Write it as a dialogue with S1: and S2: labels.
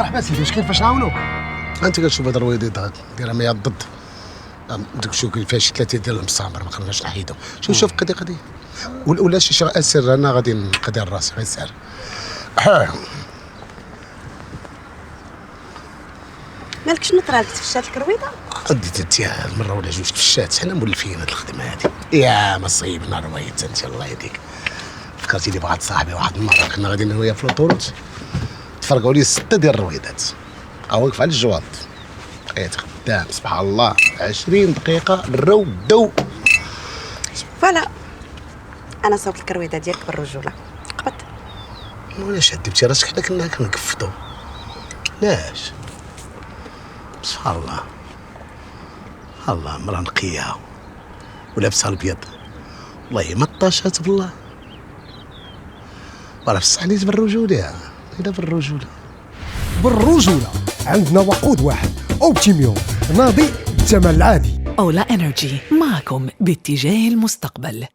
S1: مرحبا سيدي، واش كاين فاش نعاونوك؟
S2: انت كتشوف هاد الرويضات هاد دايره مية ضد. داك شوف كاين فيها شي 3 ديال المسامر ما خليناش نحيدو. شوف قضي ولا شي اسر انا غادي نقضي على راسي غير سير.
S3: مالك شنو طرا لك تفشات الكرويضه؟
S2: قديت انت مره ولا جوج تفشات، حنا مولفين هاد الخدمه هادي. يا ما صيبنا الرويض انت الله يهديك. فكرتيني بواحد صاحبي واحد المره كنا غاديين انا وياه في الاوتوروت، تفرقوا لي 6 ديال الرويضات، واقف على الجواد بقيت خدام سبحان الله 20 دقيقه الرو دو.
S3: فوالا انا صوبت الكرويضه ديالك بالرجوله قبط.
S2: علاش عذبتي راسك؟ حنا كنا كنكفتو. علاش؟ سبحان الله، الله مرا نقيه ولابسها الابيض والله ما طاشات بالله. وراه بصح عليت بالرجوله، إلا بالرجوله.
S1: بالرجولة عندنا وقود واحد اوبتيميوم ناضي بالثمن العادي.
S4: أولا إنرجي معكم باتجاه المستقبل.